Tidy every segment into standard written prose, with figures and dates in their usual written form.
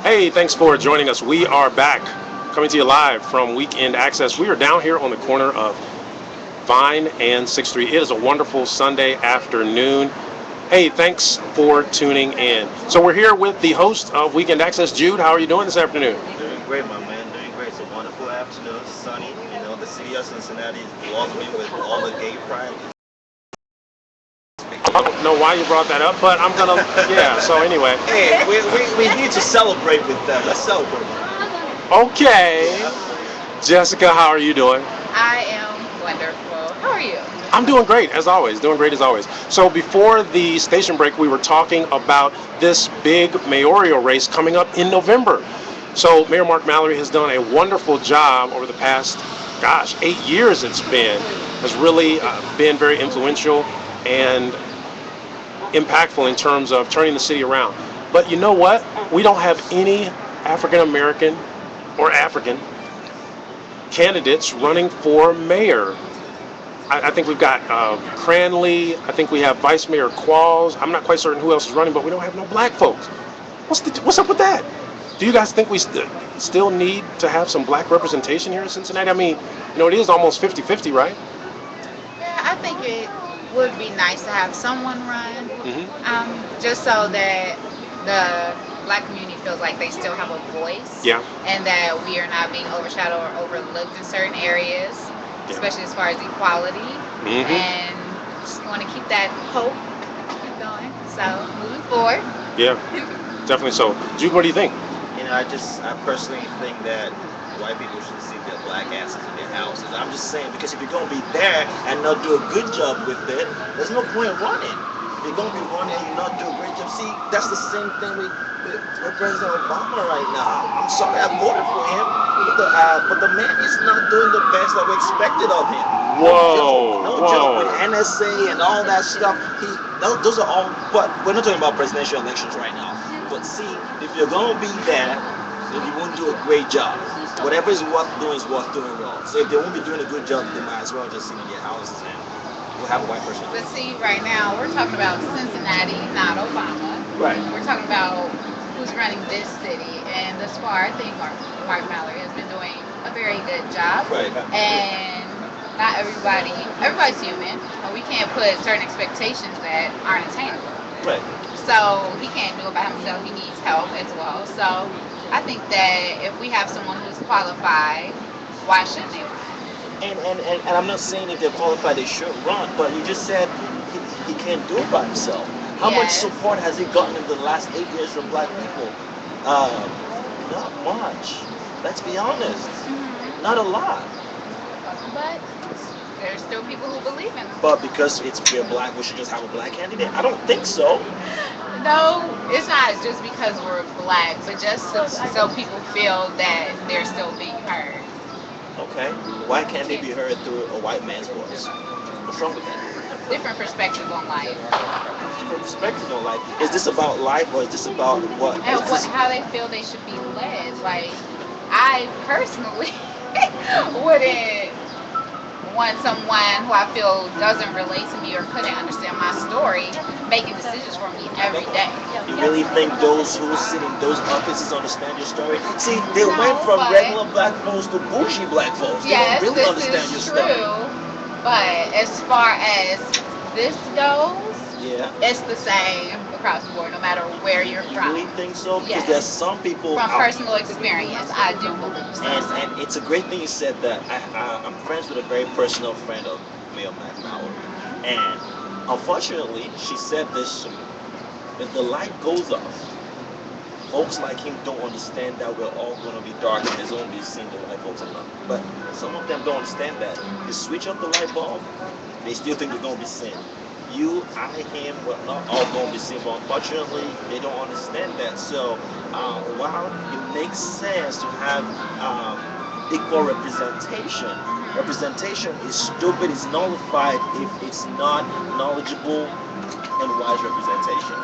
Hey, thanks for joining us. We are back, coming to you live from Weekend Access. We are down here on the corner of Vine and 6th Street. It is a wonderful Sunday afternoon. Hey, thanks for tuning in. So we're here with the host of Weekend Access, Jude. How are you doing this afternoon? Doing great, my man. Doing great. It's a wonderful afternoon, sunny. The city of Cincinnati is blossoming with all the gay pride. I don't know why you brought that up, but I'm gonna. Yeah. So anyway, Hey, we need to celebrate with them. Let's celebrate. okay. Yeah. Jessica, how are you doing? I am wonderful. How are you? I'm doing great as always. Doing great as always. So before the station break, we were talking about this big mayoral race coming up in November. So Mayor Mark Mallory has done a wonderful job over the past, 8 years it's been, has really been very influential and impactful in terms of turning the city around. But you know what? We don't have any African American or African candidates running for mayor. I think we've got Cranley. I think we have Vice Mayor Qualls. I'm not quite certain who else is running, but we don't have no black folks. What's up with that? Do you guys think we still need to have some black representation here in Cincinnati? I mean, it is almost 50-50, right? Yeah, I think it would be nice to have someone run, just so that the black community feels like they still have a voice, Yeah. and that we are not being overshadowed or overlooked in certain areas, Yeah. especially as far as equality. Hmm. And just want to keep that hope going. So moving forward. Yeah, definitely so. Jude, what do you think? I personally think that white people should see their black asses in their houses. I'm just saying because if you're gonna be there and not do a good job with it, there's no point running. If you're gonna be running and you not do a great job, see, that's the same thing with President Obama right now. I'm sorry, I voted for him, but the man is not doing the best that we expected of him. Whoa, No joke with whoa. NSA and all that stuff. Those are all. But we're not talking about presidential elections right now. But see, if you're gonna be there, then you won't do a great job. Whatever is worth doing well. So if they won't be doing a good job, they might as well just sit in their houses and we'll have a white person. But see, right now we're talking about Cincinnati, not Obama. Right. We're talking about who's running this city, and thus far, I think Mark Mallory has been doing a very good job. Right. And not everybody's human, and we can't put certain expectations that aren't attainable. Right. So he can't do it by himself. He needs help as well. So I think that if we have someone who's qualified, why shouldn't they run? And I'm not saying if they're qualified they should run, but he just said he can't do it by himself. How much Yes. support has he gotten in the last 8 years from black people? Not much. Let's be honest. Not a lot. But there's still people who believe in him. But because we're black, we should just have a black candidate? I don't think so. No, it's not just because we're black, but just so people feel that they're still being heard. Okay. Why can't they be heard through a white man's voice? What's wrong with that? Different perspective on life Different perspective on life. Is this about life or is this about what? and Is this, how they feel they should be led. Like, I personally wouldn't want someone who I feel doesn't relate to me or couldn't understand my story making decisions for me every day. you really think those who sit in those offices understand your story? See, they No, went from but- regular black folks to bougie black folks. They Yes, don't really this understand your is story. true. But as far as this goes, Yeah. it's the same across the board, no matter where you're You from. really think so? Because Yes. there's some people From out personal experience, I do believe so. and it's a great thing you said that. I'm friends with a very personal friend of Mayor Mac Mallory, and unfortunately, she said this to me. If the light goes off, folks like him don't understand that we're all going to be dark and there's only single light bulbs in life. But some of them don't understand that. You switch up the light bulb, they still think they're going to be seen. You, I, him, we're not all going to be seen, but unfortunately, they don't understand that. So, while it makes sense to have equal representation, representation is stupid, it's nullified if it's not knowledgeable and wise representation.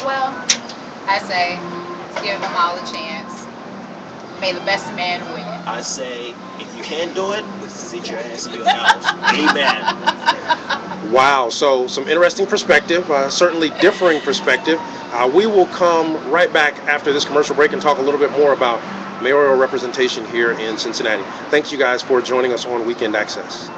Well, I say, let's give them all a chance. May the best man win. I say, if you can't do it, sit your ass in your house. Amen. Wow, so some interesting perspective, certainly differing perspective. We will come right back after this commercial break and talk a little bit more about mayoral representation here in Cincinnati. Thanks you guys for joining us on Weekend Access.